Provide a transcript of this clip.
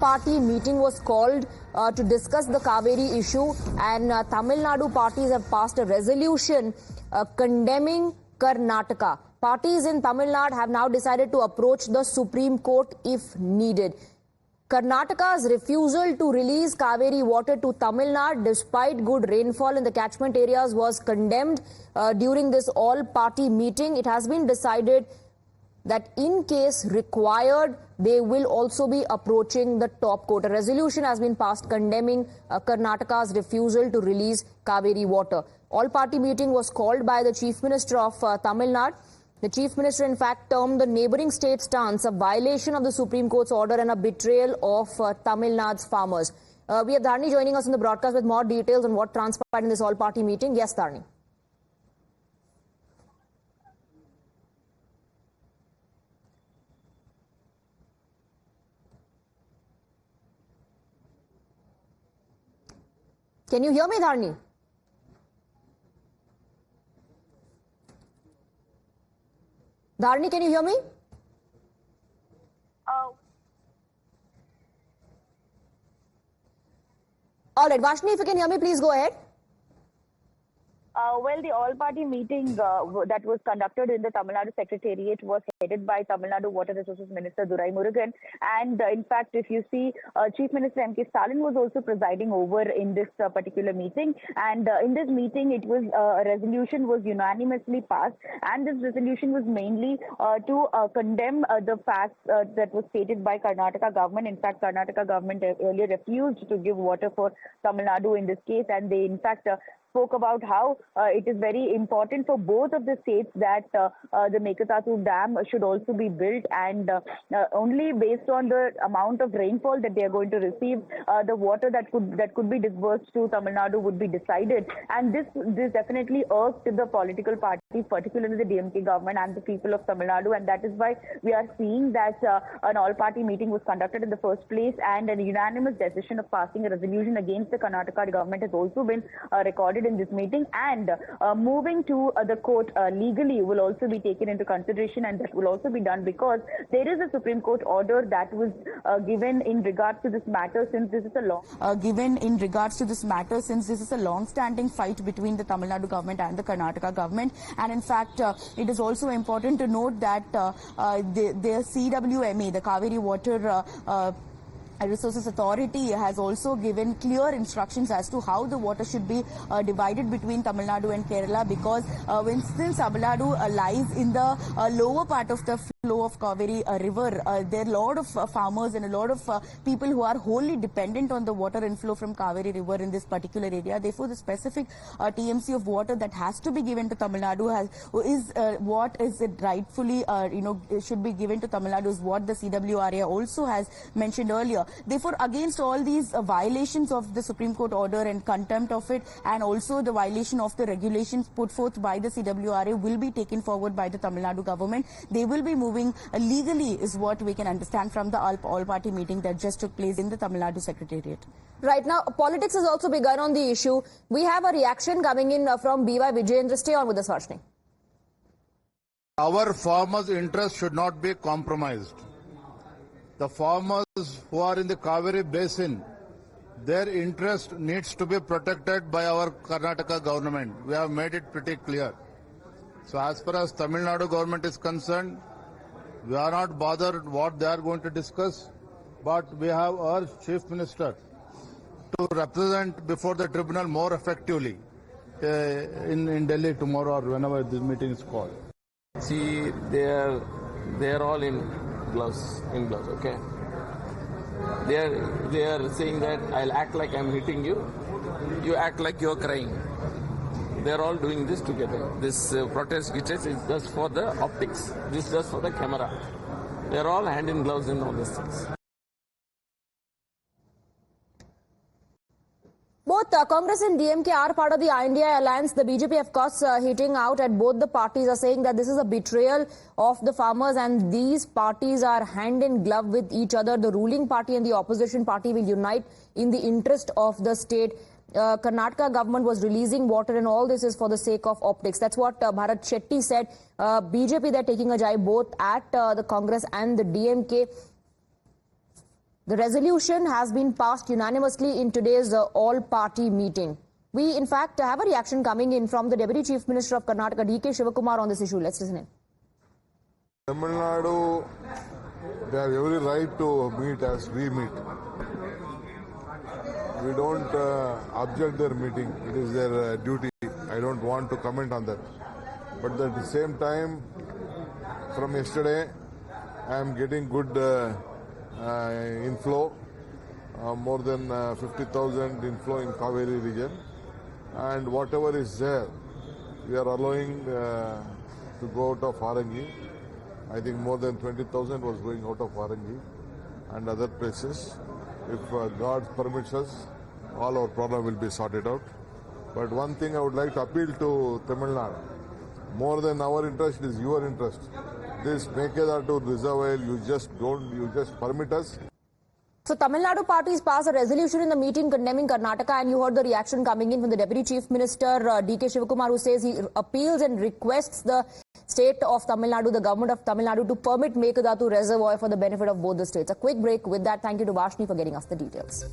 Party meeting was called to discuss the Kaveri issue, and Tamil Nadu parties have passed a resolution condemning Karnataka. Parties in Tamil Nadu have now decided to approach the Supreme Court if needed. Karnataka's refusal to release Kaveri water to Tamil Nadu despite good rainfall in the catchment areas was condemned during this all-party meeting. It has been decided that in case required, they will also be approaching the top court. A resolution has been passed condemning Karnataka's refusal to release Kaveri water. All-party meeting was called by the Chief Minister of Tamil Nadu. The Chief Minister, in fact, termed the neighbouring state stance a violation of the Supreme Court's order and a betrayal of Tamil Nadu's farmers. We have Dharni joining us in the broadcast with more details on what transpired in this all-party meeting. Yes, Dharni. Can you hear me, Dharni? Dharni, can you hear me? All right, Vashni, if you can hear me, please go ahead. Well, the all-party meeting that was conducted in the Tamil Nadu Secretariat was headed by Tamil Nadu Water Resources Minister Durai Murugan. And in fact, if you see, Chief Minister M.K. Stalin was also presiding over in this particular meeting. And in this meeting, it was a resolution was unanimously passed. And this resolution was mainly to condemn the facts that was stated by Karnataka government. In fact, Karnataka government earlier refused to give water for Tamil Nadu in this case. And they, in fact, spoke about how it is very important for both of the states that the Mekatatu Dam should also be built, and only based on the amount of rainfall that they are going to receive, the water that could be disbursed to Tamil Nadu would be decided. And this definitely irked the political parties, particularly the DMK government and the people of Tamil Nadu, and that is why we are seeing that an all-party meeting was conducted in the first place, and a unanimous decision of passing a resolution against the Karnataka government has also been recorded in this meeting. And moving to the court legally will also be taken into consideration, and that will also be done because there is a Supreme Court order that was given in regards to this matter, since this is a long-standing fight between the Tamil Nadu government and the Karnataka government. And in fact, it is also important to note that the CWMA, the Kaveri Water Resources Authority, has also given clear instructions as to how the water should be divided between Tamil Nadu and Kerala, because since Tamil Nadu lies in the lower part of the flow of Kaveri river, there are a lot of farmers and a lot of people who are wholly dependent on the water inflow from Kaveri river in this particular area. Therefore, the specific TMC of water that has to be given to Tamil Nadu is what is it rightfully should be given to Tamil Nadu, is what the CWRA also has mentioned earlier. Therefore, against all these violations of the Supreme Court order and contempt of it, and also the violation of the regulations put forth by the CWRA, will be taken forward by the Tamil Nadu government. They will be moving legally, is what we can understand from the all-party meeting that just took place in the Tamil Nadu Secretariat. Right now, politics has also begun on the issue. We have a reaction coming in from B.Y. Vijayendra. Stay on with us, Vashni. Our farmers' interests should not be compromised. The farmers who are in the Kaveri basin, their interest needs to be protected by our Karnataka government. We have made it pretty clear. So as far as Tamil Nadu government is concerned, we are not bothered what they are going to discuss, but we have urged Chief Minister to represent before the tribunal more effectively in Delhi tomorrow or whenever this meeting is called. See, they are all in gloves, okay? They are saying that I'll act like I'm hitting you, you act like you're crying. They're all doing this together. This protest which is just for the optics, this is just for the camera. They're all hand in gloves in all these things. Both Congress and DMK are part of the India alliance. The BJP, of course, hitting out at both the parties, are saying that this is a betrayal of the farmers, and these parties are hand in glove with each other. The ruling party and the opposition party will unite in the interest of the state. Karnataka government was releasing water, and all this is for the sake of optics. That's what Bharat Shetty said. BJP, they're taking a jibe both at the Congress and the DMK. The resolution has been passed unanimously in today's all-party meeting. We, in fact, have a reaction coming in from the Deputy Chief Minister of Karnataka, D.K. Shivakumar, on this issue. Let's listen in. Tamil Nadu, they have every right to meet as we meet. We don't object their meeting. It is their duty. I don't want to comment on that. But at the same time, from yesterday, I am getting good inflow, more than 50,000 inflow in Kaveri region. And whatever is there, we are allowing to go out of Harangi. I think more than 20,000 was going out of Harangi and other places. If God permits us, all our problem will be sorted out. But one thing I would like to appeal to Tamil Nadu, more than our interest is your interest. This Mekedatu reservoir, you just permit us. So Tamil Nadu parties passed a resolution in the meeting condemning Karnataka, and you heard the reaction coming in from the Deputy Chief Minister D.K. Shivakumar, who says he appeals and requests the state of Tamil Nadu, the government of Tamil Nadu, to permit Mekedatu reservoir for the benefit of both the states. A quick break. With that, thank you to Vashni for getting us the details.